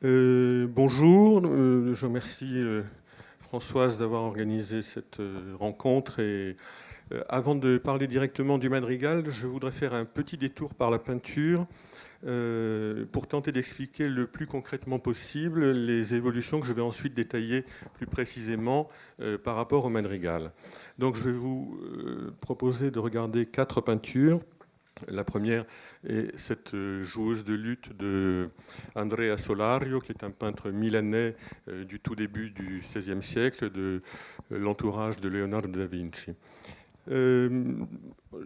Bonjour, je remercie Françoise d'avoir organisé cette rencontre. Et avant de parler directement du madrigal, je voudrais faire un petit détour par la peinture pour tenter d'expliquer le plus concrètement possible les évolutions que je vais ensuite détailler plus précisément par rapport au madrigal. Donc je vais vous proposer de regarder 4 peintures. La première est cette joueuse de luth de Andrea Solario, qui est un peintre milanais du tout début du XVIe siècle, de l'entourage de Leonardo da Vinci.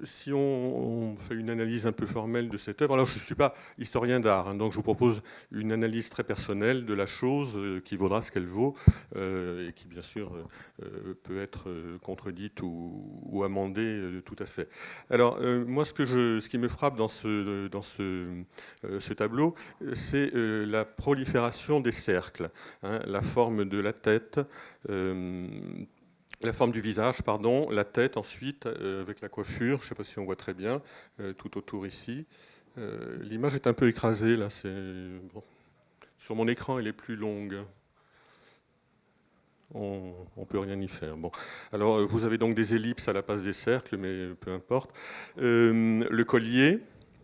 Si on fait une analyse un peu formelle de cette œuvre, alors je ne suis pas historien d'art, donc je vous propose une analyse très personnelle de la chose qui vaudra ce qu'elle vaut et qui bien sûr peut être contredite ou amendée tout à fait. Alors moi ce qui me frappe dans ce tableau, c'est la prolifération des cercles, hein, la forme de la tête, la forme du visage, pardon, la tête ensuite, avec la coiffure, je ne sais pas si on voit très bien, tout autour ici. L'image est un peu écrasée, là. Bon. Sur mon écran, elle est plus longue. On ne peut rien y faire. Bon. Alors, vous avez donc des ellipses à la place des cercles, mais peu importe. Le collier,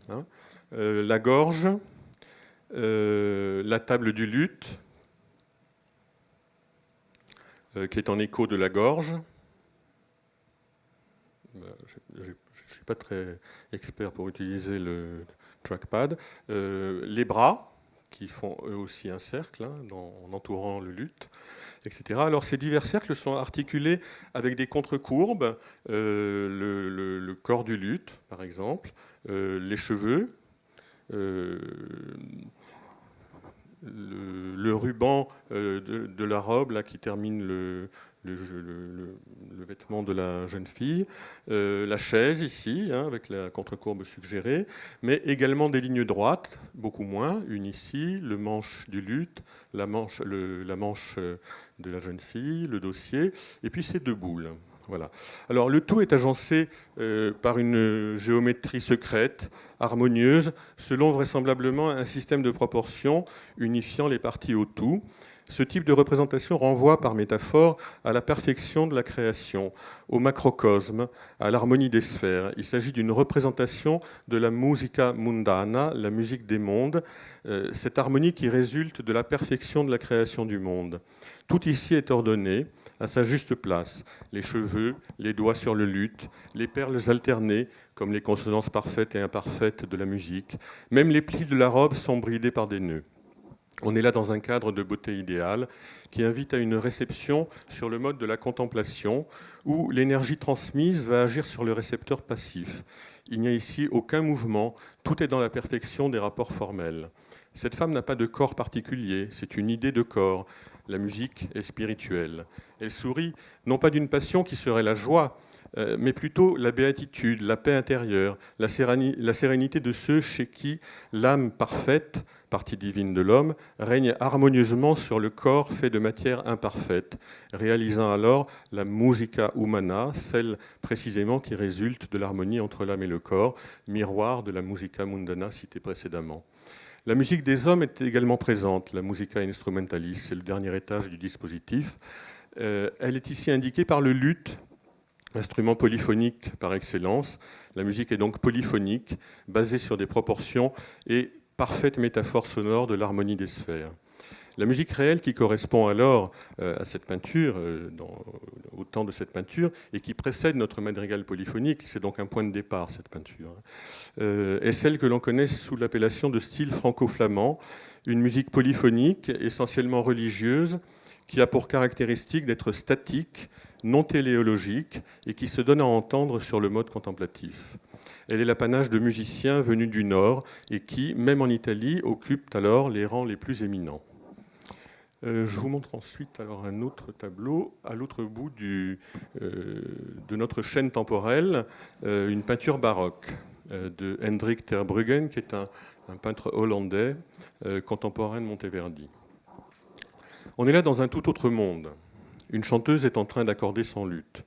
hein, la gorge, la table du luth, qui est en écho de la gorge. Je ne suis pas très expert pour utiliser le trackpad. Les bras, qui font eux aussi un cercle, hein, en entourant le luth, etc. Alors ces divers cercles sont articulés avec des contre-courbes, le corps du luth, par exemple, les cheveux, le ruban de la robe là, qui termine le vêtement de la jeune fille, la chaise ici, hein, avec la contre-courbe suggérée, mais également des lignes droites, beaucoup moins, une ici, le manche du luth, la manche de la jeune fille, le dossier, et puis ces deux boules. Voilà. Alors le tout est agencé par une géométrie secrète, harmonieuse, selon vraisemblablement un système de proportions unifiant les parties au tout. Ce type de représentation renvoie par métaphore à la perfection de la création, au macrocosme, à l'harmonie des sphères. Il s'agit d'une représentation de la musica mundana, la musique des mondes, cette harmonie qui résulte de la perfection de la création du monde. Tout ici est ordonné à sa juste place. Les cheveux, les doigts sur le luth, les perles alternées, comme les consonances parfaites et imparfaites de la musique. Même les plis de la robe sont bridés par des nœuds. On est là dans un cadre de beauté idéale qui invite à une réception sur le mode de la contemplation où l'énergie transmise va agir sur le récepteur passif. Il n'y a ici aucun mouvement, tout est dans la perfection des rapports formels. Cette femme n'a pas de corps particulier, c'est une idée de corps. La musique est spirituelle. Elle sourit, non pas d'une passion qui serait la joie, mais plutôt la béatitude, la paix intérieure, la sérénité de ceux chez qui l'âme parfaite, partie divine de l'homme, règne harmonieusement sur le corps fait de matière imparfaite, réalisant alors la musica humana, celle précisément qui résulte de l'harmonie entre l'âme et le corps, miroir de la musica mundana citée précédemment. La musique des hommes est également présente, la musica instrumentalis, c'est le dernier étage du dispositif. Elle est ici indiquée par le luth, instrument polyphonique par excellence. La musique est donc polyphonique, basée sur des proportions et parfaite métaphore sonore de l'harmonie des sphères. La musique réelle qui correspond alors à cette peinture, au temps de cette peinture, et qui précède notre madrigal polyphonique, c'est donc un point de départ, cette peinture, est celle que l'on connaît sous l'appellation de style franco-flamand, une musique polyphonique, essentiellement religieuse, qui a pour caractéristique d'être statique, non téléologique, et qui se donne à entendre sur le mode contemplatif. Elle est l'apanage de musiciens venus du Nord, et qui, même en Italie, occupent alors les rangs les plus éminents. Je vous montre ensuite alors un autre tableau à l'autre bout de notre chaîne temporelle, une peinture baroque de Hendrik ter Brugghen, qui est un peintre hollandais contemporain de Monteverdi. On est là dans un tout autre monde. Une chanteuse est en train d'accorder son luth.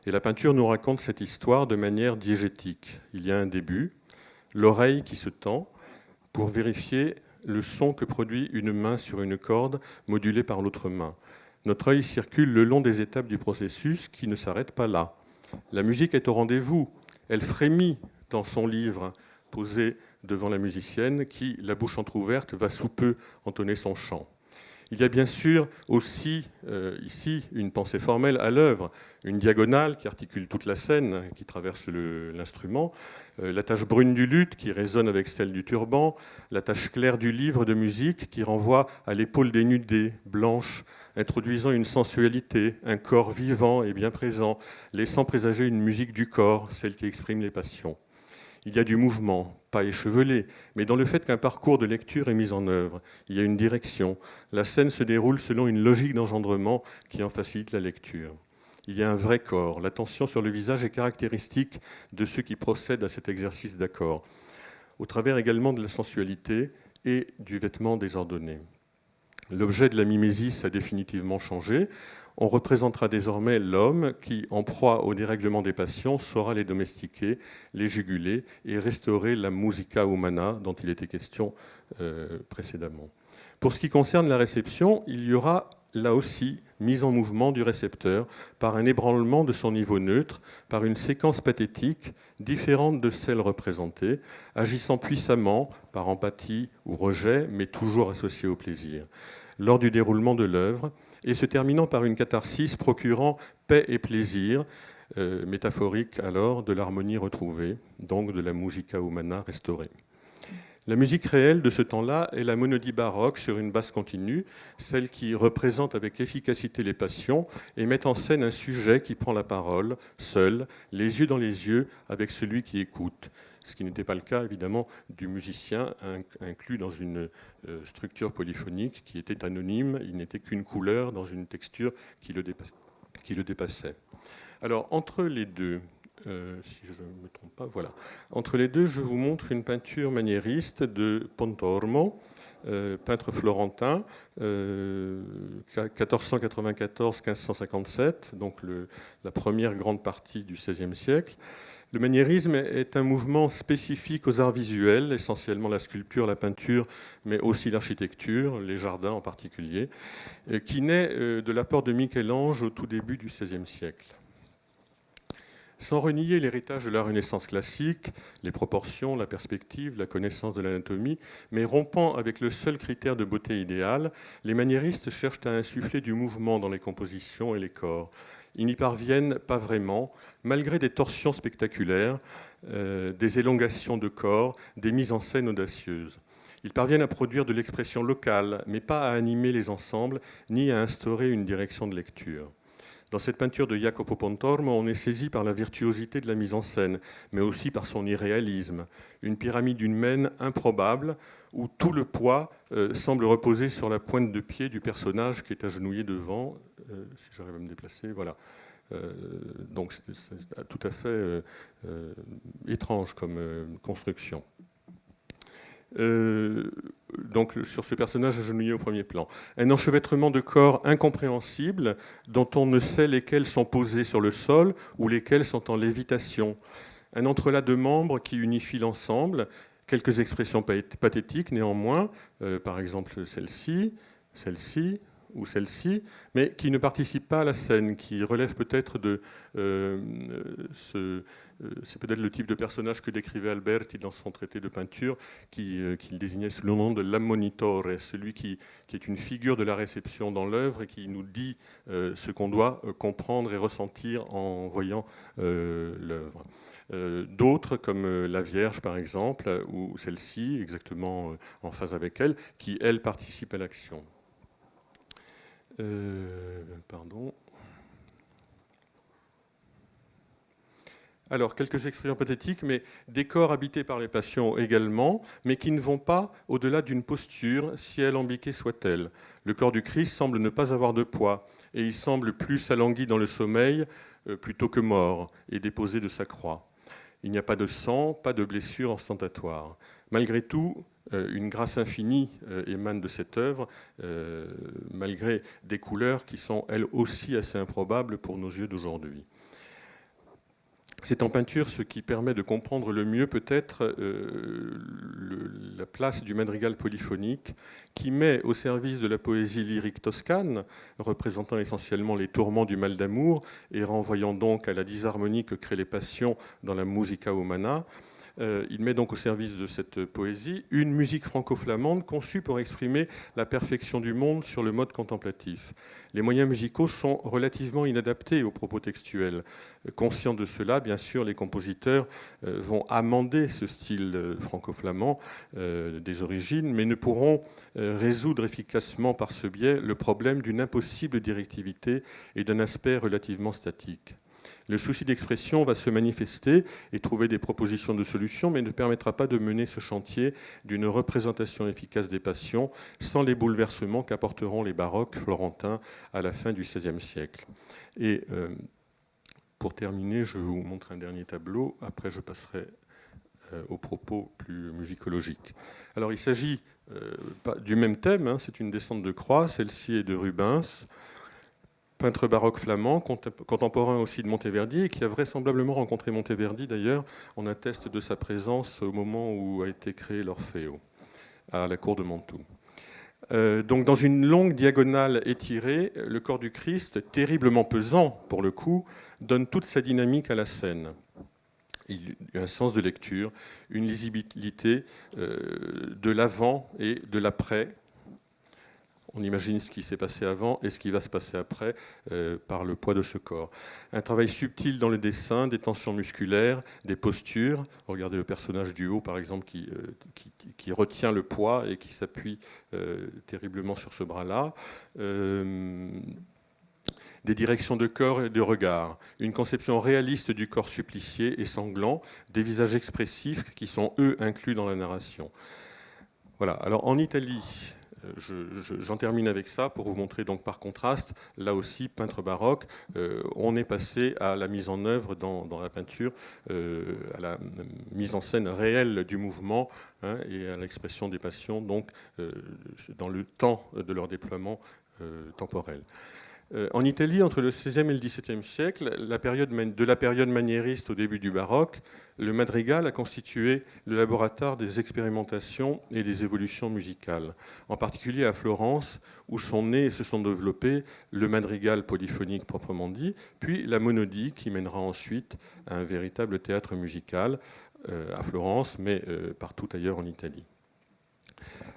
Et la peinture nous raconte cette histoire de manière diégétique. Il y a un début, l'oreille qui se tend pour vérifier le son que produit une main sur une corde modulée par l'autre main. Notre œil circule le long des étapes du processus qui ne s'arrête pas là. La musique est au rendez-vous. Elle frémit dans son livre, posé devant la musicienne qui, la bouche entr'ouverte, va sous peu entonner son chant. Il y a bien sûr aussi ici une pensée formelle à l'œuvre, une diagonale qui articule toute la scène, qui traverse l'instrument, la tache brune du luth qui résonne avec celle du turban, la tache claire du livre de musique qui renvoie à l'épaule dénudée, blanche, introduisant une sensualité, un corps vivant et bien présent, laissant présager une musique du corps, celle qui exprime les passions. Il y a du mouvement, pas échevelé, mais dans le fait qu'un parcours de lecture est mis en œuvre. Il y a une direction. La scène se déroule selon une logique d'engendrement qui en facilite la lecture. Il y a un vrai corps. La tension sur le visage est caractéristique de ceux qui procèdent à cet exercice d'accord, au travers également de la sensualité et du vêtement désordonné. L'objet de la mimésis a définitivement changé. On représentera désormais l'homme qui, en proie au dérèglement des passions, saura les domestiquer, les juguler et restaurer la musica humana dont il était question précédemment. Pour ce qui concerne la réception, il y aura là aussi mise en mouvement du récepteur par un ébranlement de son niveau neutre, par une séquence pathétique différente de celle représentée, agissant puissamment par empathie ou rejet, mais toujours associée au plaisir, lors du déroulement de l'œuvre, et se terminant par une catharsis procurant paix et plaisir, métaphorique alors de l'harmonie retrouvée, donc de la musica humana restaurée. La musique réelle de ce temps-là est la monodie baroque sur une basse continue, celle qui représente avec efficacité les passions et met en scène un sujet qui prend la parole, seul, les yeux dans les yeux, avec celui qui écoute. Ce qui n'était pas le cas, évidemment, du musicien inclus dans une structure polyphonique qui était anonyme. Il n'était qu'une couleur dans une texture qui le dépassait. Alors, entre les deux, si je ne me trompe pas, voilà. Entre les deux, je vous montre une peinture maniériste de Pontormo, peintre florentin, 1494-1557, donc la première grande partie du XVIe siècle. Le maniérisme est un mouvement spécifique aux arts visuels, essentiellement la sculpture, la peinture, mais aussi l'architecture, les jardins en particulier, qui naît de l'apport de Michel-Ange au tout début du XVIe siècle. Sans renier l'héritage de la Renaissance classique, les proportions, la perspective, la connaissance de l'anatomie, mais rompant avec le seul critère de beauté idéale, les maniéristes cherchent à insuffler du mouvement dans les compositions et les corps. Ils n'y parviennent pas vraiment, malgré des torsions spectaculaires, des élongations de corps, des mises en scène audacieuses. Ils parviennent à produire de l'expression locale, mais pas à animer les ensembles, ni à instaurer une direction de lecture. Dans cette peinture de Jacopo Pontormo, on est saisi par la virtuosité de la mise en scène, mais aussi par son irréalisme. Une pyramide humaine improbable, où tout le poids semble reposer sur la pointe de pied du personnage qui est agenouillé devant. Si j'arrive à me déplacer, voilà. Donc c'est tout à fait étrange comme construction. Donc sur ce personnage agenouillé au premier plan. Un enchevêtrement de corps incompréhensible dont on ne sait lesquels sont posés sur le sol ou lesquels sont en lévitation. Un entrelac de membres qui unifie l'ensemble. Quelques expressions pathétiques néanmoins, par exemple celle-ci, celle-ci ou celle-ci, mais qui ne participent pas à la scène, qui relèvent peut-être de c'est peut-être le type de personnage que décrivait Alberti dans son traité de peinture, qu'il désignait sous le nom de l'ammonitore, celui qui est une figure de la réception dans l'œuvre et qui nous dit ce qu'on doit comprendre et ressentir en voyant l'œuvre. D'autres, comme la Vierge par exemple, ou celle-ci, exactement en phase avec elle, qui, elle, participe à l'action. Pardon. Alors, quelques expressions pathétiques, mais des corps habités par les passions également, mais qui ne vont pas au-delà d'une posture, si alambiquée soit-elle. Le corps du Christ semble ne pas avoir de poids, et il semble plus alangui dans le sommeil plutôt que mort, et déposé de sa croix. Il n'y a pas de sang, pas de blessure ostentatoire. Malgré tout, une grâce infinie émane de cette œuvre, malgré des couleurs qui sont elles aussi assez improbables pour nos yeux d'aujourd'hui. C'est en peinture ce qui permet de comprendre le mieux peut-être la place du madrigal polyphonique qui met au service de la poésie lyrique toscane, représentant essentiellement les tourments du mal d'amour et renvoyant donc à la disharmonie que créent les passions dans la musica umana, il met donc au service de cette poésie une musique franco-flamande conçue pour exprimer la perfection du monde sur le mode contemplatif. Les moyens musicaux sont relativement inadaptés aux propos textuels. Conscients de cela, bien sûr, les compositeurs vont amender ce style franco-flamand des origines, mais ne pourront résoudre efficacement par ce biais le problème d'une impossible directivité et d'un aspect relativement statique. Le souci d'expression va se manifester et trouver des propositions de solutions, mais ne permettra pas de mener ce chantier d'une représentation efficace des passions sans les bouleversements qu'apporteront les baroques florentins à la fin du XVIe siècle. Et pour terminer, je vous montre un dernier tableau. Après, je passerai aux propos plus musicologiques. Alors, il s'agit du même thème, hein, c'est une descente de croix, celle-ci est de Rubens, peintre baroque flamand, contemporain aussi de Monteverdi, et qui a vraisemblablement rencontré Monteverdi d'ailleurs. On atteste de sa présence au moment où a été créé l'Orfeo, à la cour de Mantoue. Donc dans une longue diagonale étirée, le corps du Christ, terriblement pesant pour le coup, donne toute sa dynamique à la scène. Il y a un sens de lecture, une lisibilité de l'avant et de l'après. On imagine ce qui s'est passé avant et ce qui va se passer après par le poids de ce corps. Un travail subtil dans le dessin, des tensions musculaires, des postures. Regardez le personnage du haut, par exemple, qui retient le poids et qui s'appuie terriblement sur ce bras-là. Des directions de corps et de regard, une conception réaliste du corps supplicié et sanglant, des visages expressifs qui sont, eux, inclus dans la narration. Voilà. Alors, en Italie... J'en termine avec ça pour vous montrer donc par contraste, là aussi, peintre baroque, on est passé à la mise en œuvre dans la peinture, à la mise en scène réelle du mouvement hein, et à l'expression des passions, donc dans le temps de leur déploiement temporel. En Italie, entre le XVIe et le XVIIe siècle, de la période maniériste au début du baroque, le madrigal a constitué le laboratoire des expérimentations et des évolutions musicales. En particulier à Florence, où sont nés et se sont développés le madrigal polyphonique proprement dit, puis la monodie qui mènera ensuite à un véritable théâtre musical à Florence, mais partout ailleurs en Italie.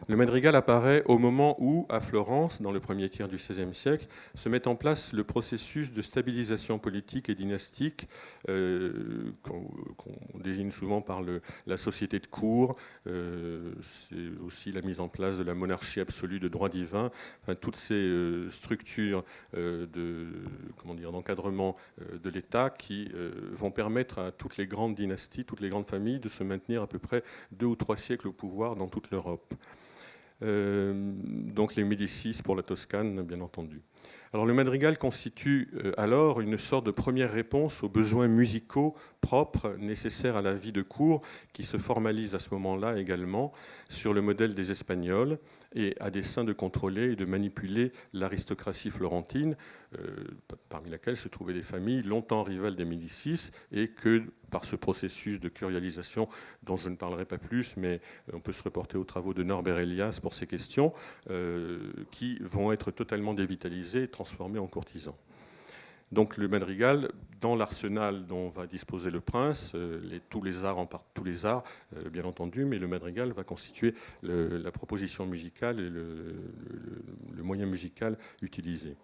Le madrigal apparaît au moment où, à Florence, dans le premier tiers du XVIe siècle, se met en place le processus de stabilisation politique et dynastique qu'on désigne souvent par la société de cour. C'est aussi la mise en place de la monarchie absolue de droit divin. Enfin, toutes ces structures d'encadrement de l'État qui vont permettre à toutes les grandes dynasties, toutes les grandes familles de se maintenir à peu près 2 ou 3 siècles au pouvoir dans toute l'Europe. Donc les Médicis pour la Toscane, bien entendu. Alors le madrigal constitue alors une sorte de première réponse aux besoins musicaux propres nécessaires à la vie de cour qui se formalise à ce moment-là également sur le modèle des Espagnols et à dessein de contrôler et de manipuler l'aristocratie florentine, parmi laquelle se trouvaient des familles longtemps rivales des Médicis et que par ce processus de curialisation dont je ne parlerai pas plus, mais on peut se reporter aux travaux de Norbert Elias pour ces questions, qui vont être totalement dévitalisés et transformés en courtisans. Donc le madrigal, dans l'arsenal dont va disposer le prince, tous les arts, bien entendu, mais le madrigal va constituer la proposition musicale et le moyen musical utilisé.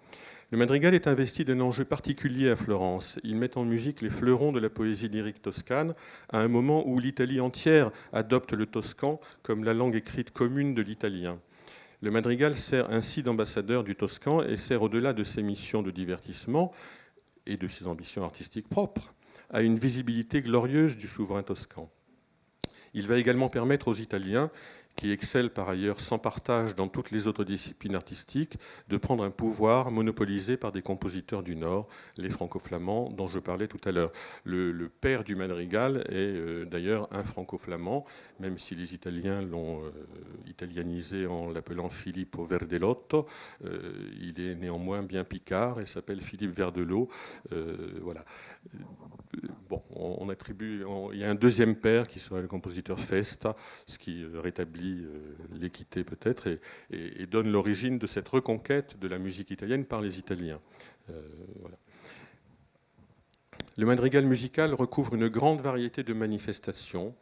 Le madrigal est investi d'un enjeu particulier à Florence. Il met en musique les fleurons de la poésie lyrique toscane à un moment où l'Italie entière adopte le toscan comme la langue écrite commune de l'italien. Le madrigal sert ainsi d'ambassadeur du toscan et sert au-delà de ses missions de divertissement et de ses ambitions artistiques propres à une visibilité glorieuse du souverain toscan. Il va également permettre aux Italiens, qui excellent par ailleurs sans partage dans toutes les autres disciplines artistiques, de prendre un pouvoir monopolisé par des compositeurs du Nord, les franco-flamands dont je parlais tout à l'heure. Le père du madrigal est d'ailleurs un franco-flamand, même si les Italiens l'ont italianisé en l'appelant Filippo Verdelotto. Il est néanmoins bien picard et s'appelle Philippe Verdelot. Voilà. Bon, on attribue, il y a un deuxième père qui serait le compositeur Festa, ce qui rétablit l'équité peut-être et donne l'origine de cette reconquête de la musique italienne par les Italiens. Voilà. Le madrigal musical recouvre une grande variété de manifestations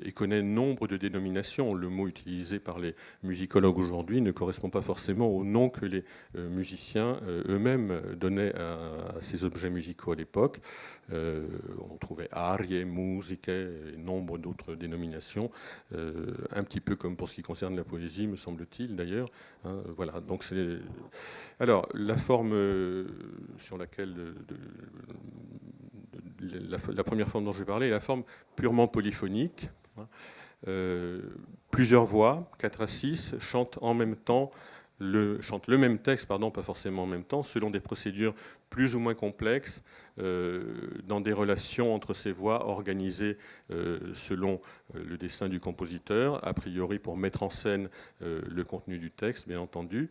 et connaît nombre de dénominations. Le mot utilisé par les musicologues aujourd'hui ne correspond pas forcément au nom que les musiciens eux-mêmes donnaient à ces objets musicaux à l'époque. On trouvait arie, musiche et nombre d'autres dénominations, un petit peu comme pour ce qui concerne la poésie, me semble-t-il d'ailleurs. Hein, voilà. Donc c'est... Alors, la forme sur laquelle... la première forme dont je vais parler est la forme purement polyphonique. Plusieurs voix, 4 à 6, chantent en même temps, chantent le même texte, pardon, pas forcément en même temps, selon des procédures plus ou moins complexes, dans des relations entre ces voix organisées selon le dessin du compositeur, a priori pour mettre en scène le contenu du texte, bien entendu,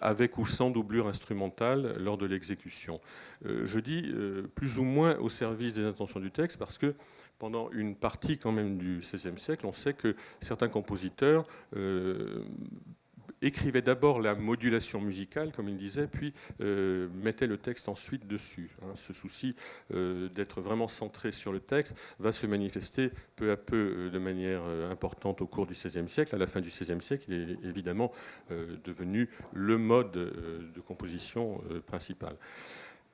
avec ou sans doublure instrumentale lors de l'exécution. Je dis plus ou moins au service des intentions du texte parce que pendant une partie quand même du XVIe siècle, on sait que certains compositeurs écrivait d'abord la modulation musicale, comme il disait, puis mettait le texte ensuite dessus. Hein. Ce souci d'être vraiment centré sur le texte va se manifester peu à peu de manière importante au cours du XVIe siècle. À la fin du XVIe siècle, il est évidemment devenu le mode de composition principal.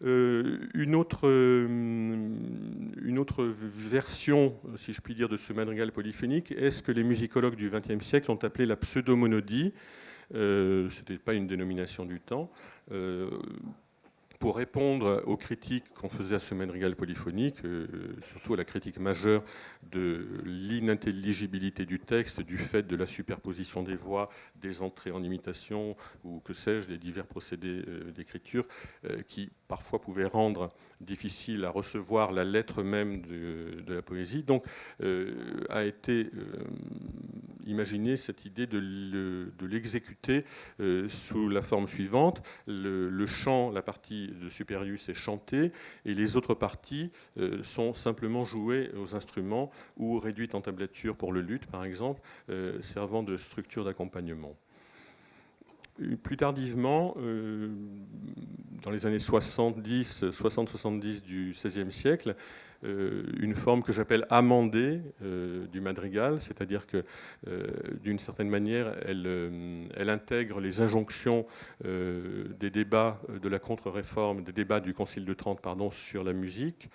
Une autre version, si je puis dire, de ce madrigal polyphonique est ce que les musicologues du XXe siècle ont appelé la pseudomonodie. Ce n'était pas une dénomination du temps. Pour répondre aux critiques qu'on faisait à ce madrigal polyphonique, surtout à la critique majeure de l'inintelligibilité du texte, du fait de la superposition des voix, des entrées en imitation, ou que sais-je, des divers procédés d'écriture, qui parfois pouvaient rendre difficile à recevoir la lettre même de la poésie. Donc a été imaginée cette idée de l'exécuter sous la forme suivante. Le chant, la partie de Superius est chantée et les autres parties sont simplement jouées aux instruments ou réduites en tablature pour le luth, par exemple, servant de structure d'accompagnement. Plus tardivement, dans les années 60-70 du XVIe siècle, une forme que j'appelle amendée du madrigal, c'est-à-dire que d'une certaine manière, elle intègre les injonctions des débats de la contre-réforme, des débats du Concile de Trente, pardon, sur la musique,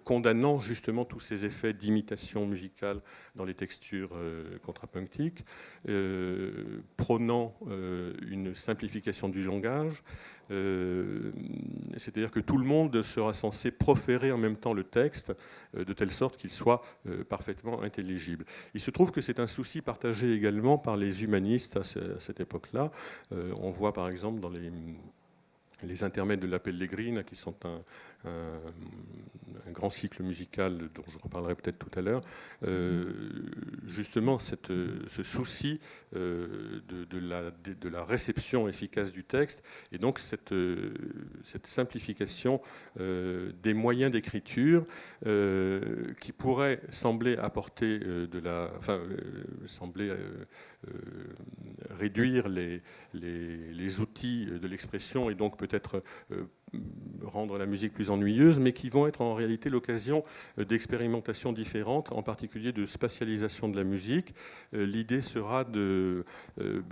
condamnant justement tous ces effets d'imitation musicale dans les textures contrapunctiques, prônant une simplification du langage, c'est-à-dire que tout le monde sera censé proférer en même temps le texte de telle sorte qu'il soit parfaitement intelligible. Il se trouve que c'est un souci partagé également par les humanistes à cette époque-là. On voit par exemple dans les intermèdes de la Pellegrina, qui sont un grand cycle musical dont je reparlerai peut-être tout à l'heure, justement ce souci de la réception efficace du texte et donc cette simplification des moyens d'écriture qui pourrait sembler apporter sembler réduire les outils de l'expression et donc peut-être rendre la musique plus ennuyeuse, mais qui vont être en réalité l'occasion d'expérimentations différentes, en particulier de spatialisation de la musique. L'idée sera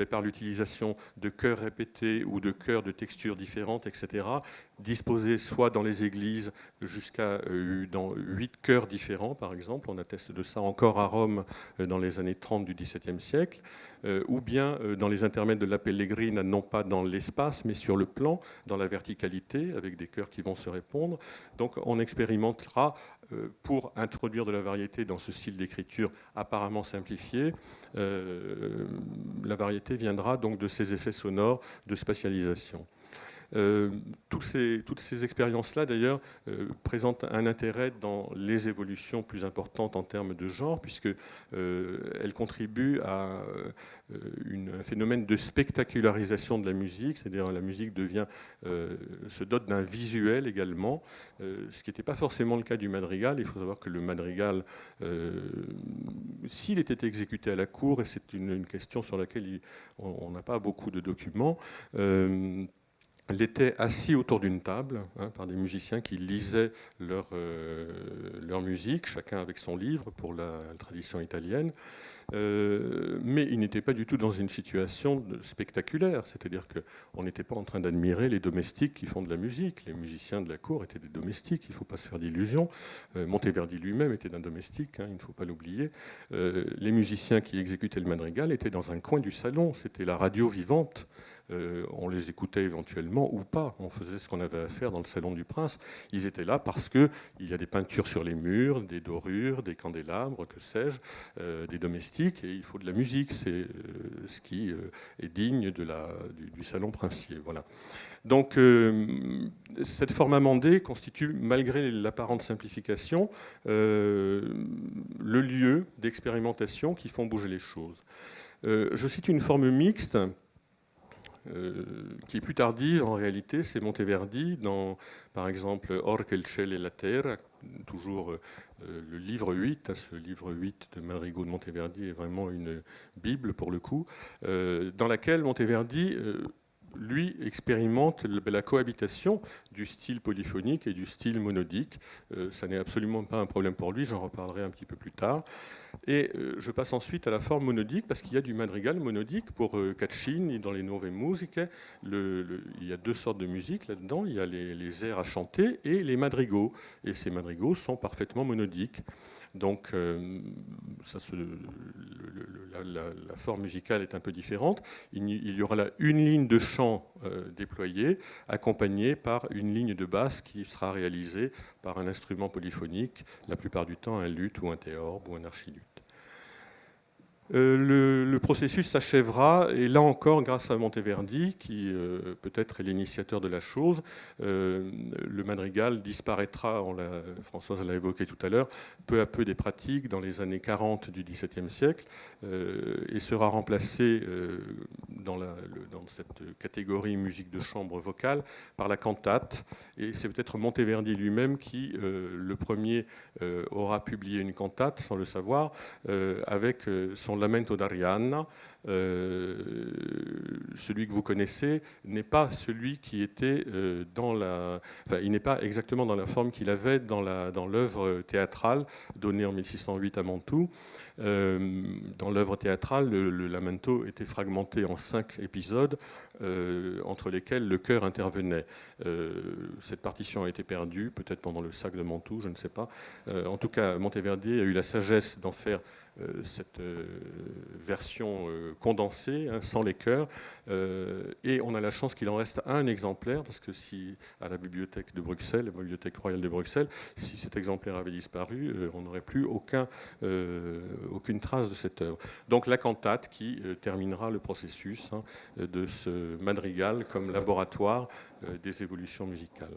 par l'utilisation de chœurs répétés ou de chœurs de textures différentes, etc., disposés soit dans les églises jusqu'à dans 8 chœurs différents, par exemple. On atteste de ça encore à Rome dans les années 30 du XVIIe siècle, ou bien dans les intermèdes de la Pellegrina, non pas dans l'espace, mais sur le plan, dans la verticalité, avec des chœurs qui vont se répondre. Donc on expérimentera pour introduire de la variété dans ce style d'écriture apparemment simplifié. La variété viendra donc de ces effets sonores de spatialisation. Toutes ces expériences-là, d'ailleurs, présentent un intérêt dans les évolutions plus importantes en termes de genre, puisqu'elles contribuent à un phénomène de spectacularisation de la musique, c'est-à-dire la musique se dote d'un visuel également, ce qui n'était pas forcément le cas du madrigal. Il faut savoir que le madrigal, s'il était exécuté à la cour, et c'est une question sur laquelle on n'a pas beaucoup de documents, il était assis autour d'une table par des musiciens qui lisaient leur musique, chacun avec son livre pour la tradition italienne. Mais il n'était pas du tout dans une situation spectaculaire, c'est-à-dire qu'on n'était pas en train d'admirer les domestiques qui font de la musique. Les musiciens de la cour étaient des domestiques, il ne faut pas se faire d'illusions. Monteverdi lui-même était un domestique, il ne faut pas l'oublier. Les musiciens qui exécutaient le madrigal étaient dans un coin du salon, c'était la radio vivante. On les écoutait éventuellement ou pas. On faisait ce qu'on avait à faire dans le salon du prince. Ils étaient là parce qu'il y a des peintures sur les murs, des dorures, des candélabres, que sais-je, des domestiques, et il faut de la musique. C'est ce qui est digne du salon princier. Voilà. Donc, cette forme amendée constitue, malgré l'apparente simplification, le lieu d'expérimentation qui font bouger les choses. Je cite une forme mixte qui est plus tardive en réalité, c'est Monteverdi dans, par exemple, Or che il cielo e la terra, toujours le livre 8, ce livre 8 de Madrigal de Monteverdi est vraiment une bible pour le coup, dans laquelle Monteverdi lui expérimente la cohabitation du style polyphonique et du style monodique. Ça n'est absolument pas un problème pour lui, j'en reparlerai un petit peu plus tard. Et je passe ensuite à la forme monodique, parce qu'il y a du madrigal monodique pour Caccini dans les Nuove Musiche. Il y a deux sortes de musique là-dedans, il y a les airs à chanter et les madrigaux. Et ces madrigaux sont parfaitement monodiques. Donc la forme musicale est un peu différente. Il y aura là une ligne de chant déployée, accompagnée par une ligne de basse qui sera réalisée par un instrument polyphonique, la plupart du temps un luth ou un théorbe ou un archiluth. Le processus s'achèvera, et là encore, grâce à Monteverdi, qui peut-être est l'initiateur de la chose, le madrigal disparaîtra, Françoise l'a évoqué tout à l'heure, peu à peu des pratiques dans les années 40 du XVIIe siècle, et sera remplacé dans cette catégorie musique de chambre vocale par la cantate. Et c'est peut-être Monteverdi lui-même qui, le premier, aura publié une cantate, sans le savoir, avec son Lamento d'Arianna. Celui que vous connaissez n'est pas celui qui était il n'est pas exactement dans la forme qu'il avait dans l'œuvre théâtrale donnée en 1608 à Mantoue. Dans l'œuvre théâtrale, le Lamento était fragmenté en 5 épisodes, entre lesquels le chœur intervenait. Cette partition a été perdue, peut-être pendant le sac de Mantoue, je ne sais pas. En tout cas, Monteverdi a eu la sagesse d'en faire cette version condensée, sans les chœurs, et on a la chance qu'il en reste un exemplaire, parce que à la bibliothèque de Bruxelles, la bibliothèque royale de Bruxelles, si cet exemplaire avait disparu, on n'aurait plus aucune trace de cette œuvre. Donc la cantate qui terminera le processus de ce madrigal comme laboratoire des évolutions musicales.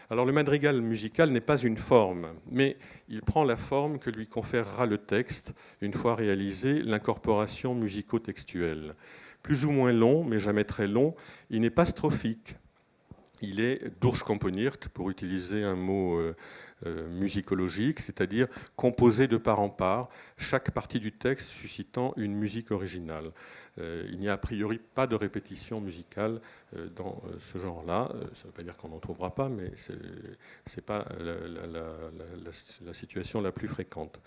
Alors le madrigal musical n'est pas une forme, mais il prend la forme que lui conférera le texte une fois réalisée l'incorporation musico-textuelle. Plus ou moins long, mais jamais très long, il n'est pas strophique. Il est durchkomponiert, pour utiliser un mot musicologique, c'est-à-dire composé de part en part, chaque partie du texte suscitant une musique originale. Il n'y a a priori pas de répétition musicale dans ce genre-là. Ça ne veut pas dire qu'on n'en trouvera pas, mais ce n'est pas la situation la plus fréquente.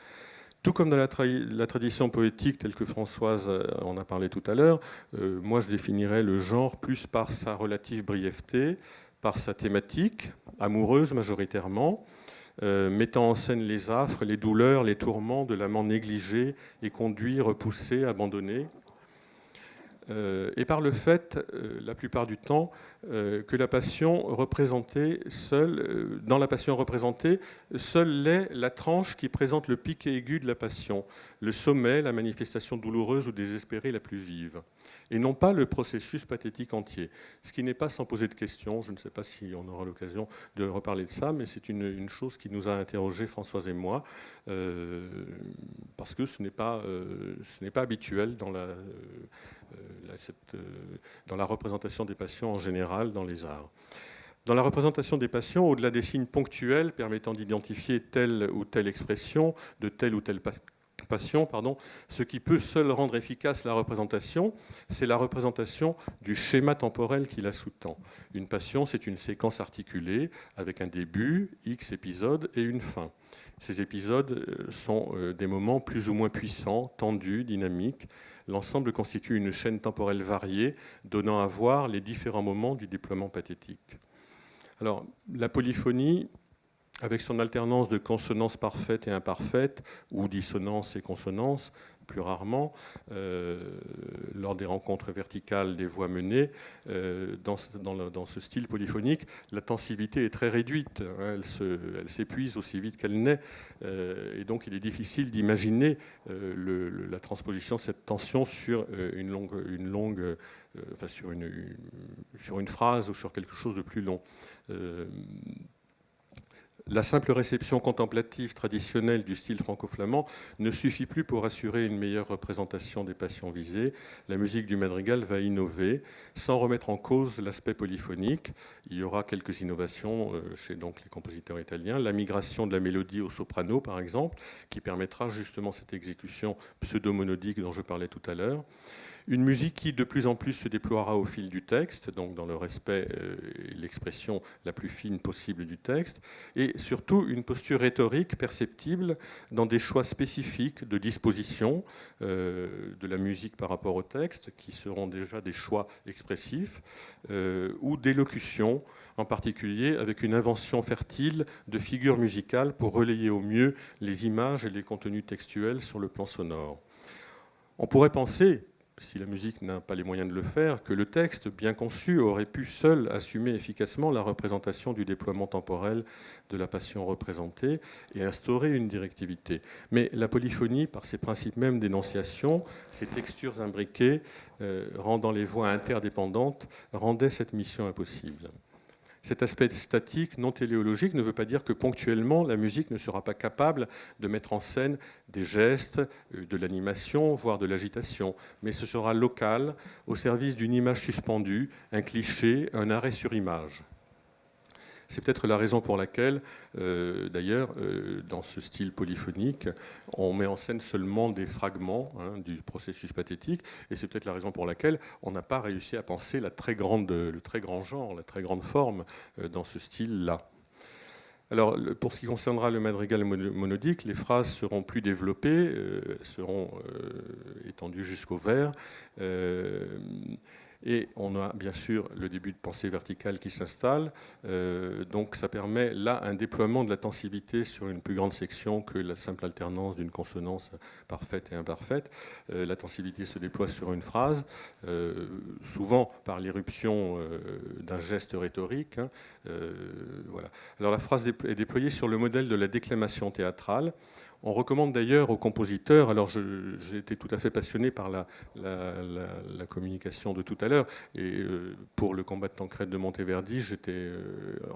Tout comme dans la tradition poétique telle que Françoise en a parlé tout à l'heure, moi je définirais le genre plus par sa relative brièveté, par sa thématique, amoureuse majoritairement, mettant en scène les affres, les douleurs, les tourments de l'amant négligé et conduit, repoussé, abandonné. Et par le fait, la plupart du temps, que la passion représentée seule, dans la passion représentée, seule l'est la tranche qui présente le pic aigu de la passion, le sommet, la manifestation douloureuse ou désespérée la plus vive, et non pas le processus pathétique entier. Ce qui n'est pas sans poser de questions, je ne sais pas si on aura l'occasion de reparler de ça, mais c'est une chose qui nous a interrogés, Françoise et moi, parce que ce n'est pas habituel dans dans la représentation des passions en général dans les arts. Dans la représentation des passions, au-delà des signes ponctuels permettant d'identifier telle ou telle expression de telle ou telle passion, ce qui peut seul rendre efficace la représentation, c'est la représentation du schéma temporel qui la sous-tend. Une passion, c'est une séquence articulée avec un début, X épisodes, et une fin. Ces épisodes sont des moments plus ou moins puissants, tendus, dynamiques. L'ensemble constitue une chaîne temporelle variée, donnant à voir les différents moments du déploiement pathétique. Alors, la polyphonie, avec son alternance de consonances parfaites et imparfaites, ou dissonances et consonances, plus rarement, lors des rencontres verticales des voix menées, dans ce style polyphonique, la tensivité est très réduite. Elle s'épuise aussi vite qu'elle naît. Et donc, il est difficile d'imaginer la transposition de cette tension sur sur une phrase ou sur quelque chose de plus long. La simple réception contemplative traditionnelle du style franco-flamand ne suffit plus pour assurer une meilleure représentation des passions visées. La musique du madrigal va innover, sans remettre en cause l'aspect polyphonique. Il y aura quelques innovations chez donc les compositeurs italiens. La migration de la mélodie au soprano, par exemple, qui permettra justement cette exécution pseudo-monodique dont je parlais tout à l'heure. Une musique qui de plus en plus se déploiera au fil du texte, donc dans le respect et l'expression la plus fine possible du texte, et surtout une posture rhétorique perceptible dans des choix spécifiques de disposition de la musique par rapport au texte, qui seront déjà des choix expressifs, ou d'élocution, en particulier avec une invention fertile de figures musicales pour relayer au mieux les images et les contenus textuels sur le plan sonore. On pourrait penser, si la musique n'a pas les moyens de le faire, que le texte, bien conçu, aurait pu seul assumer efficacement la représentation du déploiement temporel de la passion représentée et instaurer une directivité. Mais la polyphonie, par ses principes mêmes d'énonciation, ses textures imbriquées, rendant les voix interdépendantes, rendait cette mission impossible. Cet aspect statique, non téléologique, ne veut pas dire que ponctuellement, la musique ne sera pas capable de mettre en scène des gestes, de l'animation, voire de l'agitation. Mais ce sera local, au service d'une image suspendue, un cliché, un arrêt sur image. C'est peut-être la raison pour laquelle, d'ailleurs, dans ce style polyphonique, on met en scène seulement des fragments du processus pathétique, et c'est peut-être la raison pour laquelle on n'a pas réussi à penser le très grand genre, la très grande forme dans ce style-là. Alors, pour ce qui concernera le madrigal monodique, les phrases seront plus développées, seront étendues jusqu'au vers. Et on a bien sûr le début de pensée verticale qui s'installe. Donc ça permet là un déploiement de la tensivité sur une plus grande section que la simple alternance d'une consonance parfaite et imparfaite. La tensivité se déploie sur une phrase, souvent par l'irruption d'un geste rhétorique. Voilà. Alors la phrase est déployée sur le modèle de la déclamation théâtrale. On recommande d'ailleurs aux compositeurs, alors j'ai été tout à fait passionné par la communication de tout à l'heure, et pour le combat de Tancrède de Monteverdi, j'étais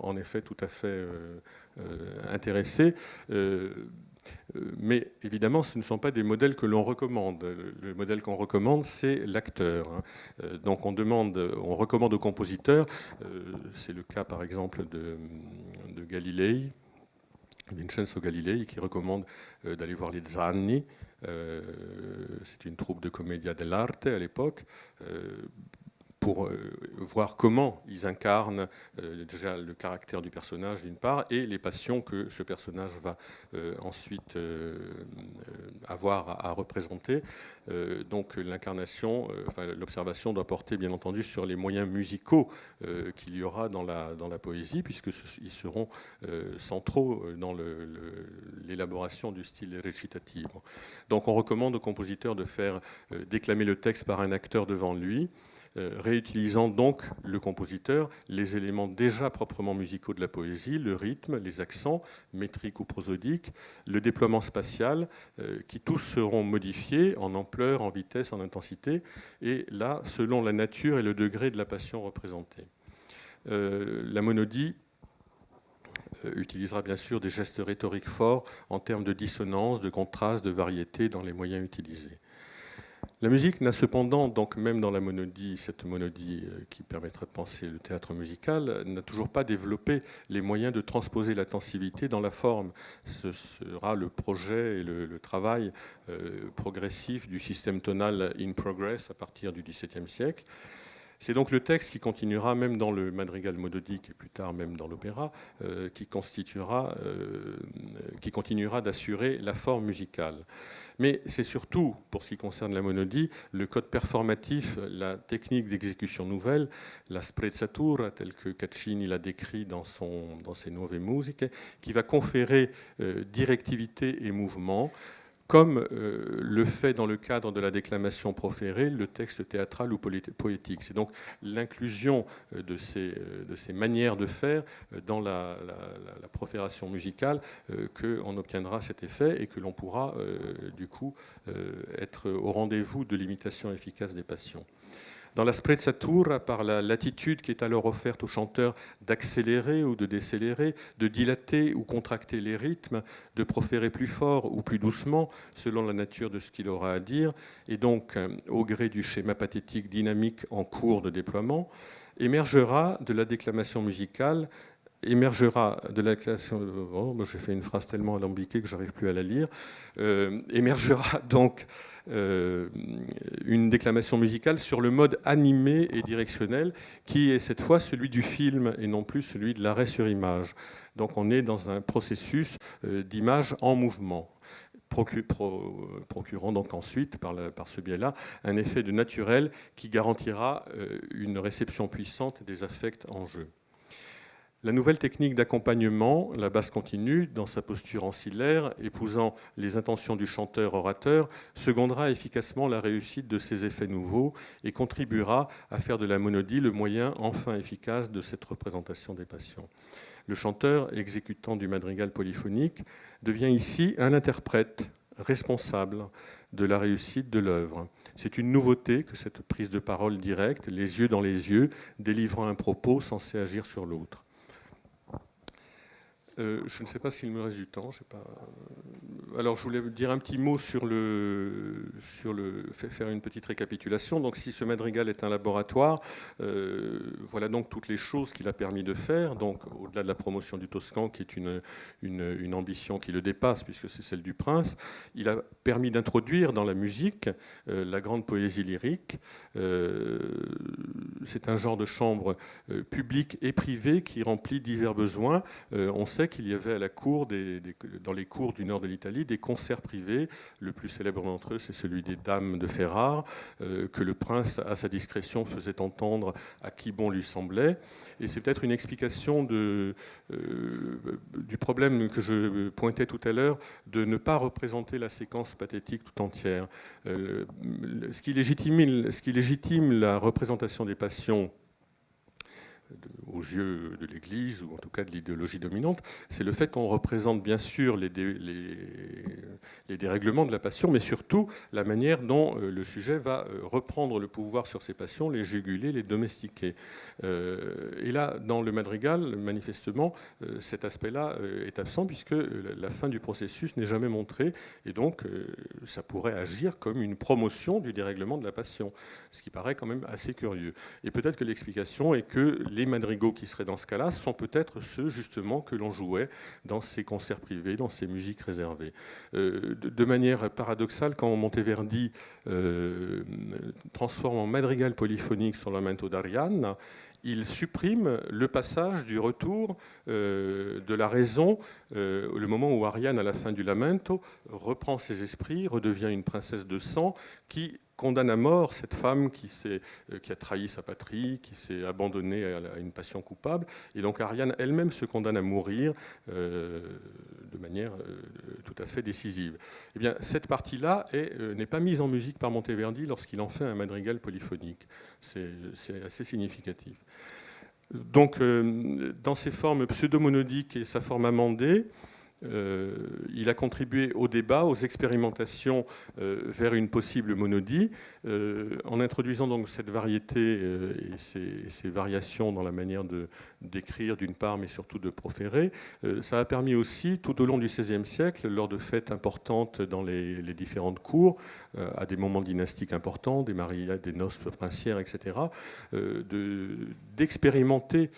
en effet tout à fait intéressé. Mais évidemment, ce ne sont pas des modèles que l'on recommande. Le modèle qu'on recommande, c'est l'acteur. Donc on recommande aux compositeurs, c'est le cas par exemple de Galilei, Vincenzo Galilei, qui recommande d'aller voir les Zanni. C'est une troupe de commedia dell'arte à l'époque, pour voir comment ils incarnent déjà le caractère du personnage d'une part et les passions que ce personnage va ensuite avoir à représenter. Donc l'incarnation, l'observation doit porter bien entendu sur les moyens musicaux qu'il y aura dans la poésie, puisqu'ils seront centraux dans l'élaboration du style récitativo. Donc on recommande au compositeur de faire déclamer le texte par un acteur devant lui. réutilisant donc le compositeur les éléments déjà proprement musicaux de la poésie, le rythme, les accents, métriques ou prosodiques, le déploiement spatial, qui tous seront modifiés en ampleur, en vitesse, en intensité, et là, selon la nature et le degré de la passion représentée. La monodie utilisera bien sûr des gestes rhétoriques forts en termes de dissonance, de contraste, de variété dans les moyens utilisés. La musique n'a cependant, donc même dans la monodie, cette monodie qui permettra de penser le théâtre musical, n'a toujours pas développé les moyens de transposer l'intensivité dans la forme. Ce sera le projet et le travail progressif du système tonal in progress à partir du XVIIe siècle. C'est donc le texte qui continuera, même dans le madrigal monodique et plus tard même dans l'opéra, qui continuera d'assurer la forme musicale. Mais c'est surtout, pour ce qui concerne la monodie, le code performatif, la technique d'exécution nouvelle, la sprezzatura, telle que Caccini l'a décrit dans ses Nuove Musiche, qui va conférer directivité et mouvement, comme le fait dans le cadre de la déclamation proférée le texte théâtral ou poétique. C'est donc l'inclusion de ces manières de faire dans la profération musicale qu'on obtiendra cet effet et que l'on pourra du coup être au rendez-vous de l'imitation efficace des passions. Dans la sprezzatura, par la latitude qui est alors offerte au chanteur d'accélérer ou de décélérer, de dilater ou contracter les rythmes, de proférer plus fort ou plus doucement, selon la nature de ce qu'il aura à dire, et donc au gré du schéma pathétique dynamique en cours de déploiement, émergera de la déclamation musicale. J'ai fait une phrase tellement alambiquée que j'arrive plus à la lire. Émergera donc une déclamation musicale sur le mode animé et directionnel, qui est cette fois celui du film et non plus celui de l'arrêt sur image. Donc on est dans un processus d'image en mouvement, procurant donc ensuite, par ce biais-là, un effet de naturel qui garantira une réception puissante des affects en jeu. La nouvelle technique d'accompagnement, la basse continue, dans sa posture ancillaire, épousant les intentions du chanteur-orateur, secondera efficacement la réussite de ces effets nouveaux et contribuera à faire de la monodie le moyen enfin efficace de cette représentation des passions. Le chanteur, exécutant du madrigal polyphonique, devient ici un interprète responsable de la réussite de l'œuvre. C'est une nouveauté que cette prise de parole directe, les yeux dans les yeux, délivrant un propos censé agir sur l'autre. Je ne sais pas s'il me reste du temps. Alors, je voulais dire un petit mot faire une petite récapitulation. Donc, si ce madrigal est un laboratoire, voilà donc toutes les choses qu'il a permis de faire. Donc, au-delà de la promotion du Toscan, qui est une ambition qui le dépasse, puisque c'est celle du prince, il a permis d'introduire dans la musique la grande poésie lyrique. C'est un genre de chambre publique et privée qui remplit divers besoins. On sait qu'il y avait à la cour, dans les cours du nord de l'Italie, des concerts privés. Le plus célèbre d'entre eux, c'est celui des Dames de Ferrare, que le prince, à sa discrétion, faisait entendre à qui bon lui semblait. Et c'est peut-être une explication du problème que je pointais tout à l'heure, de ne pas représenter la séquence pathétique tout entière. Ce qui légitime la représentation des passions aux yeux de l'Église, ou en tout cas de l'idéologie dominante, c'est le fait qu'on représente bien sûr les dérèglements de la passion, mais surtout la manière dont le sujet va reprendre le pouvoir sur ses passions, les juguler, les domestiquer. Et là, dans le madrigal, manifestement, cet aspect-là est absent, puisque la fin du processus n'est jamais montrée, et donc ça pourrait agir comme une promotion du dérèglement de la passion, ce qui paraît quand même assez curieux. Et peut-être que l'explication est que les madrigaux qui seraient dans ce cas-là sont peut-être ceux justement que l'on jouait dans ces concerts privés, dans ces musiques réservées. De manière paradoxale, quand Monteverdi transforme en madrigal polyphonique son Lamento d'Ariane, il supprime le passage du retour de la raison, le moment où Ariane, à la fin du Lamento, reprend ses esprits, redevient une princesse de sang qui condamne à mort cette femme qui a trahi sa patrie, qui s'est abandonnée à une passion coupable. Et donc Ariane elle-même se condamne à mourir de manière tout à fait décisive. Eh bien, cette partie-là n'est pas mise en musique par Monteverdi lorsqu'il en fait un madrigal polyphonique. C'est assez significatif. Donc, dans ses formes pseudo-monodiques et sa forme amendée, il a contribué au débat, aux expérimentations vers une possible monodie, en introduisant donc cette variété et ces variations dans la manière d'écrire d'une part, mais surtout de proférer. Ça a permis aussi, tout au long du XVIe siècle, lors de fêtes importantes dans les différentes cours, à des moments dynastiques importants, des mariages, des noces princières, etc., d'expérimenter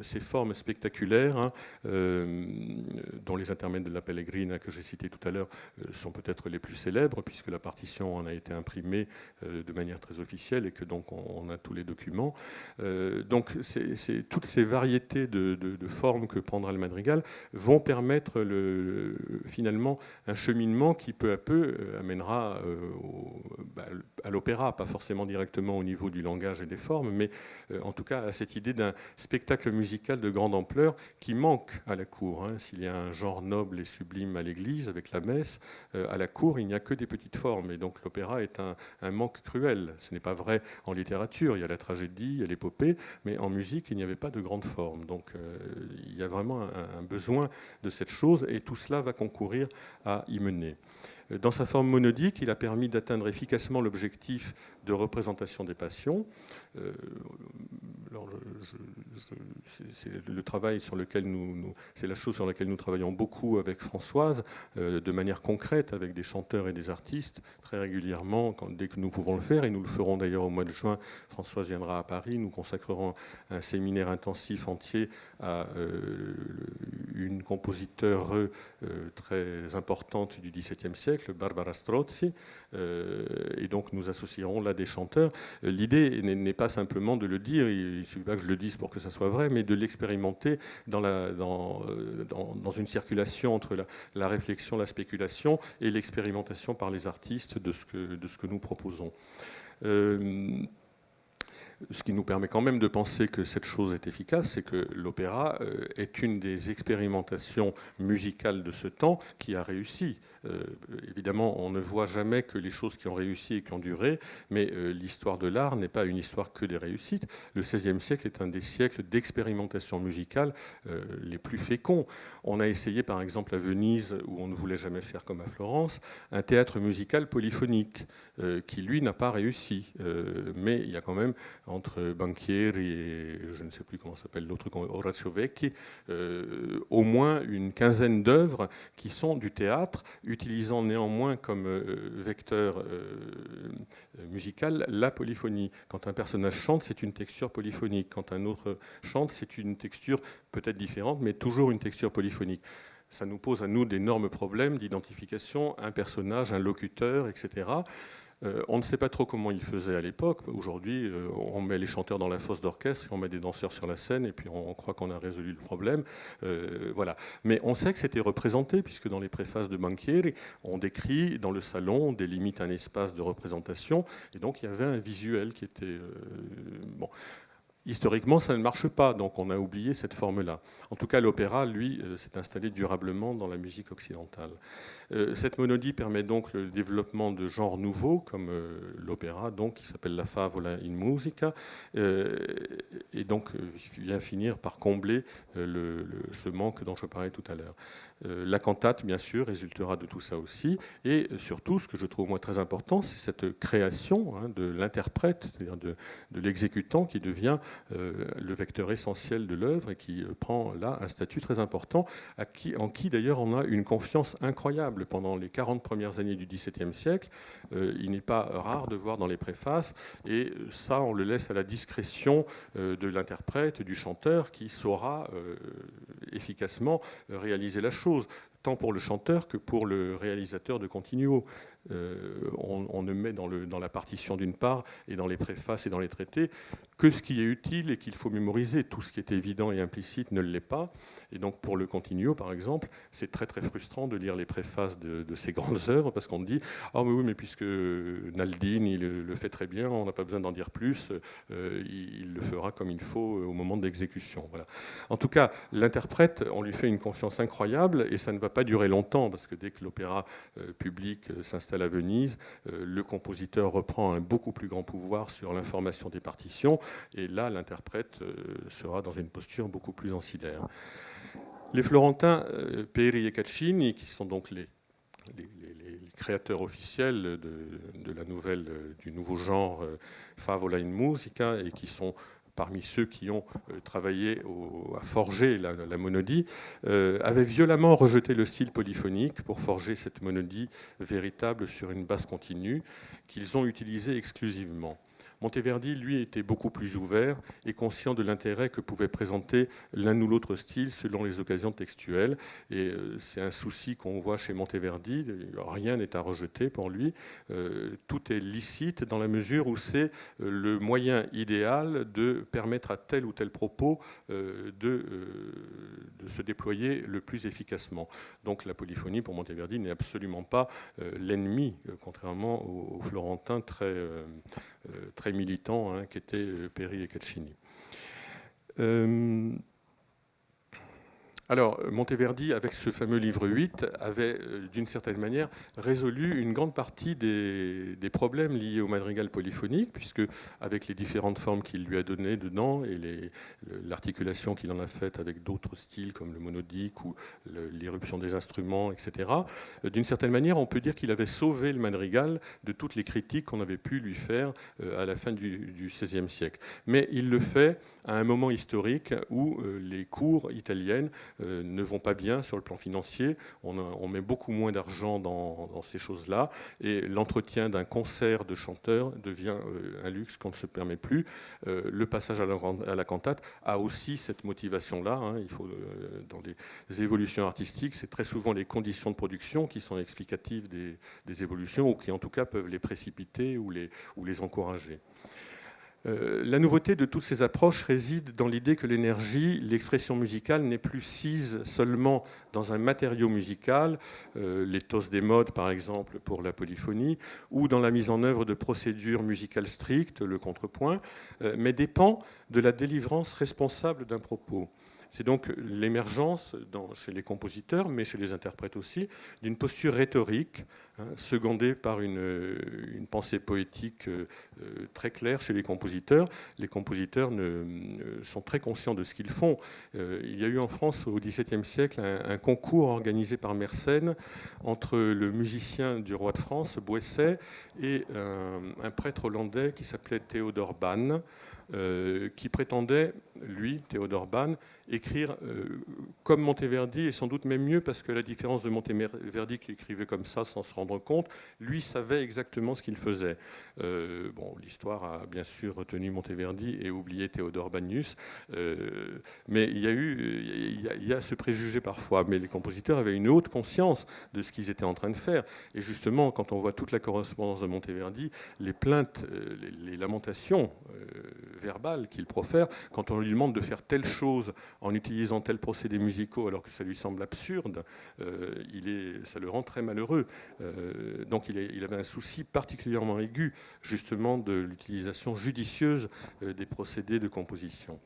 ces formes spectaculaires, hein, dont les intermèdes de la Pellegrina que j'ai cité tout à l'heure sont peut-être les plus célèbres, puisque la partition en a été imprimée de manière très officielle et que donc on a tous les documents. Donc toutes ces variétés de formes que prendra le madrigal vont permettre finalement un cheminement qui peu à peu amènera à l'opéra, pas forcément directement au niveau du langage et des formes, mais en tout cas à cette idée d'un spectacle musical de grande ampleur qui manque à la cour. Hein. S'il y a un genre noble et sublime à l'église avec la messe, à la cour il n'y a que des petites formes, et donc l'opéra est un manque cruel. Ce n'est pas vrai en littérature, il y a la tragédie, il y a l'épopée, mais en musique il n'y avait pas de grandes formes. Donc il y a vraiment un besoin de cette chose, et tout cela va concourir à y mener. Dans sa forme monodique, il a permis d'atteindre efficacement l'objectif de représentation des passions. C'est le travail sur lequel c'est la chose sur laquelle nous travaillons beaucoup avec Françoise, de manière concrète, avec des chanteurs et des artistes, très régulièrement, dès que nous pouvons le faire, et nous le ferons d'ailleurs au mois de juin. Françoise viendra à Paris, nous consacrerons un séminaire intensif entier à une compositeur très importante du XVIIe siècle, Barbara Strozzi, et donc nous associerons là des chanteurs. L'idée n'est pas simplement de le dire, il ne suffit pas que je le dise pour que ça soit vrai, mais de l'expérimenter dans une circulation entre la réflexion, la spéculation et l'expérimentation par les artistes de ce que nous proposons. Ce qui nous permet quand même de penser que cette chose est efficace, c'est que l'opéra est une des expérimentations musicales de ce temps qui a réussi. Évidemment, on ne voit jamais que les choses qui ont réussi et qui ont duré, mais l'histoire de l'art n'est pas une histoire que des réussites. Le XVIe siècle est un des siècles d'expérimentation musicale les plus féconds. On a essayé, par exemple, à Venise, où on ne voulait jamais faire comme à Florence, un théâtre musical polyphonique, qui, lui, n'a pas réussi. Mais il y a quand même, entre Banchieri et je ne sais plus comment s'appelle l'autre, Orazio Vecchi, au moins une quinzaine d'œuvres qui sont du théâtre, utilisant néanmoins comme vecteur musical la polyphonie. Quand un personnage chante, c'est une texture polyphonique. Quand un autre chante, c'est une texture peut-être différente, mais toujours une texture polyphonique. Ça nous pose à nous d'énormes problèmes d'identification, un personnage, un locuteur, etc. On ne sait pas trop comment ils faisaient à l'époque. Aujourd'hui, on met les chanteurs dans la fosse d'orchestre, on met des danseurs sur la scène, et puis on croit qu'on a résolu le problème. Voilà. Mais on sait que c'était représenté, puisque dans les préfaces de Banchieri, on décrit dans le salon, on délimite un espace de représentation, et donc il y avait un visuel qui était... bon. Historiquement, ça ne marche pas, donc on a oublié cette forme-là. En tout cas, l'opéra, lui, s'est installé durablement dans la musique occidentale. Cette monodie permet donc le développement de genres nouveaux, comme l'opéra, donc, qui s'appelle la favola in musica, et donc vient finir par combler ce manque dont je parlais tout à l'heure. La cantate, bien sûr, résultera de tout ça aussi, et surtout, ce que je trouve moi très important, c'est cette création de l'interprète, c'est-à-dire de l'exécutant qui devient le vecteur essentiel de l'œuvre et qui prend là un statut très important, en qui d'ailleurs on a une confiance incroyable. Pendant les 40 premières années du XVIIe siècle, il n'est pas rare de voir dans les préfaces, et ça on le laisse à la discrétion de l'interprète, du chanteur, qui saura efficacement réaliser la chose. tant pour le chanteur que pour le réalisateur de continuo. On ne met dans la partition d'une part et dans les préfaces et dans les traités que ce qui est utile et qu'il faut mémoriser. Tout ce qui est évident et implicite ne l'est pas. Et donc pour le continuo, par exemple, c'est très très frustrant de lire les préfaces de ces grandes œuvres parce qu'on dit « Ah mais oui, mais puisque Naldin il le fait très bien, on n'a pas besoin d'en dire plus, il le fera comme il faut au moment de l'exécution. » Voilà. En tout cas, l'interprète, on lui fait une confiance incroyable et ça ne va pas durer longtemps parce que dès que l'opéra public s'installe à Venise, le compositeur reprend un beaucoup plus grand pouvoir sur l'information des partitions et là, l'interprète sera dans une posture beaucoup plus ancillaire. Les Florentins, Peri et Caccini, qui sont donc les créateurs officiels de la nouvelle, du nouveau genre Favola in Musica et qui sont parmi ceux qui ont travaillé à forger la monodie, avaient violemment rejeté le style polyphonique pour forger cette monodie véritable sur une basse continue qu'ils ont utilisée exclusivement. Monteverdi, lui, était beaucoup plus ouvert et conscient de l'intérêt que pouvait présenter l'un ou l'autre style selon les occasions textuelles. Et c'est un souci qu'on voit chez Monteverdi. Rien n'est à rejeter pour lui. Tout est licite dans la mesure où c'est le moyen idéal de permettre à tel ou tel propos de se déployer le plus efficacement. Donc la polyphonie, pour Monteverdi, n'est absolument pas l'ennemi, contrairement aux Florentins très militants qu'étaient Peri et Caccini. Alors, Monteverdi, avec ce fameux livre 8, avait, d'une certaine manière, résolu une grande partie des problèmes liés au madrigal polyphonique, puisque, avec les différentes formes qu'il lui a données dedans et l'articulation qu'il en a faite avec d'autres styles, comme le monodique ou l'irruption des instruments, etc., d'une certaine manière, on peut dire qu'il avait sauvé le madrigal de toutes les critiques qu'on avait pu lui faire à la fin du XVIe siècle. Mais il le fait à un moment historique où les cours italiennes ne vont pas bien sur le plan financier. On met beaucoup moins d'argent dans ces choses-là. Et l'entretien d'un concert de chanteurs devient un luxe qu'on ne se permet plus. Le passage à la cantate a aussi cette motivation-là. Il faut, dans les évolutions artistiques, c'est très souvent les conditions de production qui sont explicatives des évolutions ou qui, en tout cas, peuvent les précipiter ou les encourager. La nouveauté de toutes ces approches réside dans l'idée que l'énergie, l'expression musicale n'est plus sise seulement dans un matériau musical, l'éthos des modes par exemple pour la polyphonie, ou dans la mise en œuvre de procédures musicales strictes, le contrepoint, mais dépend de la délivrance responsable d'un propos. C'est donc l'émergence chez les compositeurs, mais chez les interprètes aussi, d'une posture rhétorique, secondée par une pensée poétique très claire chez les compositeurs. Les compositeurs sont très conscients de ce qu'ils font. Il y a eu en France au XVIIe siècle un concours organisé par Mersenne entre le musicien du roi de France, Boesset, et un prêtre hollandais qui s'appelait Théodore Ban, qui prétendait, lui, Théodore Ban, écrire comme Monteverdi, et sans doute même mieux, parce que la différence de Monteverdi qui écrivait comme ça sans se rendre compte, lui savait exactement ce qu'il faisait. L'histoire a bien sûr retenu Monteverdi et oublié Théodore Banius, mais il y a ce préjugé parfois, mais les compositeurs avaient une haute conscience de ce qu'ils étaient en train de faire, et justement, quand on voit toute la correspondance de Monteverdi, les plaintes, les lamentations verbales qu'il profère, quand on lui demande de faire telle chose en utilisant tel procédés musicaux alors que ça lui semble absurde, ça le rend très malheureux. Donc il avait un souci particulièrement aigu justement de l'utilisation judicieuse des procédés de composition.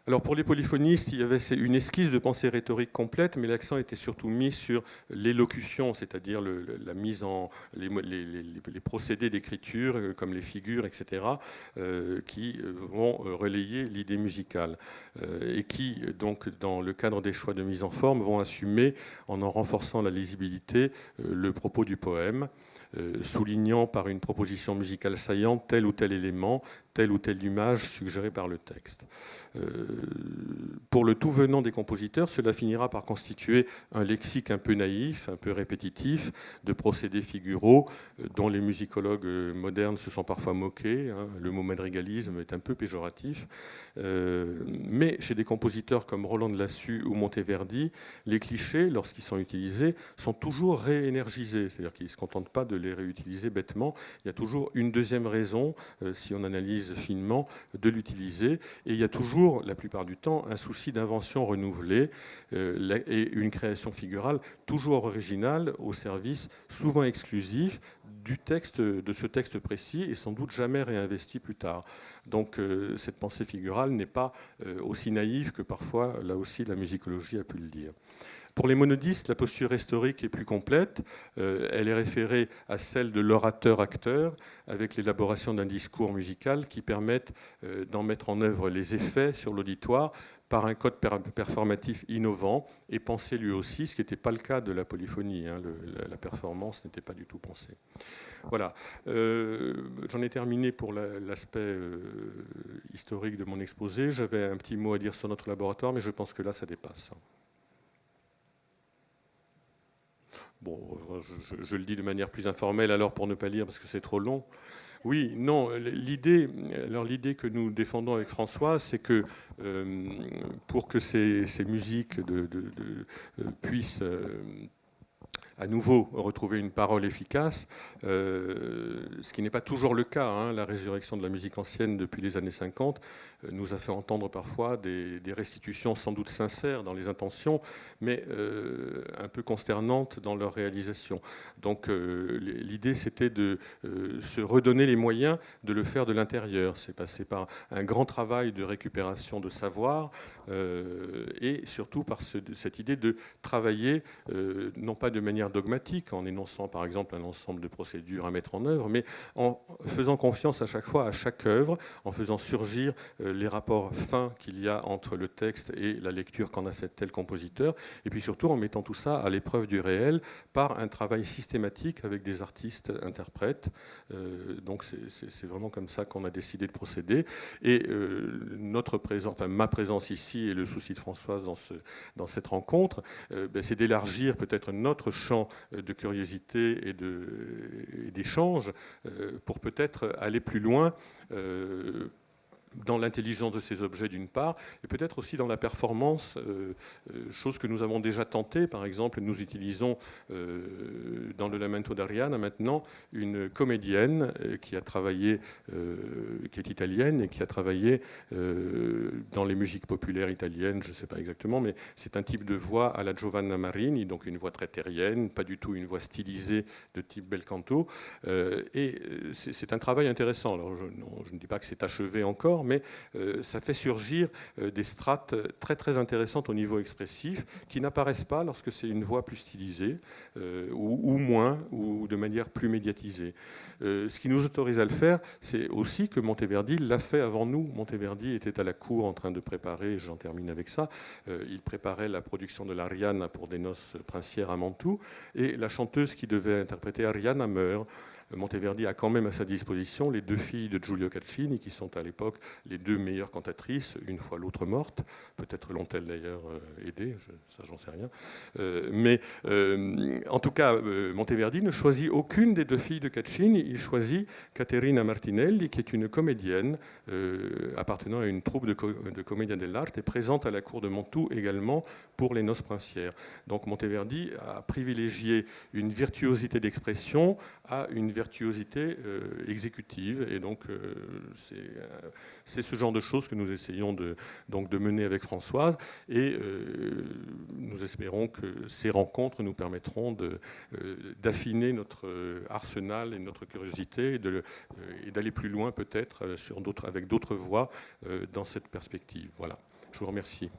Alors pour les polyphonistes, il y avait une esquisse de pensée rhétorique complète, mais l'accent était surtout mis sur l'élocution, c'est-à-dire la mise en les procédés d'écriture comme les figures, etc., qui vont relayer l'idée musicale et qui, donc, dans le cadre des choix de mise en forme, vont assumer, en renforçant la lisibilité, le propos du poème, soulignant par une proposition musicale saillante tel ou tel élément, telle ou telle image suggérée par le texte. Pour le tout venant des compositeurs, cela finira par constituer un lexique un peu naïf, un peu répétitif, de procédés figuraux dont les musicologues modernes se sont parfois moqués. Le mot madrigalisme est un peu péjoratif. Mais chez des compositeurs comme Roland de Lassus ou Monteverdi, les clichés, lorsqu'ils sont utilisés, sont toujours réénergisés. C'est-à-dire qu'ils ne se contentent pas de les réutiliser bêtement. Il y a toujours une deuxième raison, si on analyse finement, de l'utiliser. Et il y a toujours, la plupart du temps, un souci d'invention renouvelée et une création figurale toujours originale au service souvent exclusif du texte, de ce texte précis et sans doute jamais réinvesti plus tard. Donc cette pensée figurale n'est pas aussi naïve que parfois, là aussi, la musicologie a pu le dire. Pour les monodistes, la posture historique est plus complète. Elle est référée à celle de l'orateur-acteur, avec l'élaboration d'un discours musical qui permette d'en mettre en œuvre les effets sur l'auditoire par un code performatif innovant et pensé lui aussi, ce qui n'était pas le cas de la polyphonie. La performance n'était pas du tout pensée. Voilà. J'en ai terminé pour l'aspect historique de mon exposé. J'avais un petit mot à dire sur notre laboratoire, mais je pense que là, ça dépasse. Bon, je le dis de manière plus informelle alors pour ne pas lire parce que c'est trop long. Oui, non, l'idée que nous défendons avec François, c'est que pour que ces musiques puissent à nouveau retrouver une parole efficace, ce qui n'est pas toujours le cas. La résurrection de la musique ancienne depuis les années 50 nous a fait entendre parfois des restitutions sans doute sincères dans les intentions, mais un peu consternantes dans leur réalisation. Donc l'idée, c'était de se redonner les moyens de le faire de l'intérieur. C'est passé par un grand travail de récupération de savoir et surtout par cette idée de travailler, non pas de manière dogmatique, en énonçant par exemple un ensemble de procédures à mettre en œuvre, mais en faisant confiance à chaque fois à chaque œuvre, en faisant surgir les rapports fins qu'il y a entre le texte et la lecture qu'en a fait tel compositeur, et puis surtout en mettant tout ça à l'épreuve du réel par un travail systématique avec des artistes interprètes. Donc c'est vraiment comme ça qu'on a décidé de procéder. Et notre présence, enfin ma présence ici et le souci de Françoise dans cette rencontre, c'est d'élargir peut-être notre champ de curiosité et d'échange pour peut-être aller plus loin dans l'intelligence de ces objets d'une part, et peut-être aussi dans la performance, chose que nous avons déjà tentée. Par exemple, nous utilisons dans le Lamento d'Ariana maintenant une comédienne qui a travaillé, qui est italienne et qui a travaillé dans les musiques populaires italiennes, je ne sais pas exactement, mais c'est un type de voix à la Giovanna Marini, donc une voix très terrienne, pas du tout une voix stylisée de type bel canto, et c'est un travail intéressant. Alors je ne dis pas que c'est achevé encore, mais ça fait surgir des strates très très intéressantes au niveau expressif qui n'apparaissent pas lorsque c'est une voix plus stylisée ou moins, ou de manière plus médiatisée. Ce qui nous autorise à le faire, c'est aussi que Monteverdi l'a fait avant nous. Monteverdi était à la cour en train de préparer, j'en termine avec ça, il préparait la production de l'Ariane pour des noces princières à Mantoue, et la chanteuse qui devait interpréter Ariana meurt. Monteverdi a quand même à sa disposition les deux filles de Giulio Caccini, qui sont à l'époque les deux meilleures cantatrices, une fois l'autre morte. Peut-être l'ont-elles d'ailleurs aidé, ça j'en sais rien. Mais en tout cas, Monteverdi ne choisit aucune des deux filles de Caccini. Il choisit Caterina Martinelli, qui est une comédienne appartenant à une troupe de Commedia dell'arte et présente à la cour de Mantoue également pour les noces princières. Donc Monteverdi a privilégié une virtuosité d'expression à une virtuosité exécutive, et donc c'est ce genre de choses que nous essayons de mener avec Françoise, et nous espérons que ces rencontres nous permettront d'affiner notre arsenal et notre curiosité et d'aller plus loin peut-être avec d'autres voies dans cette perspective. Voilà, je vous remercie.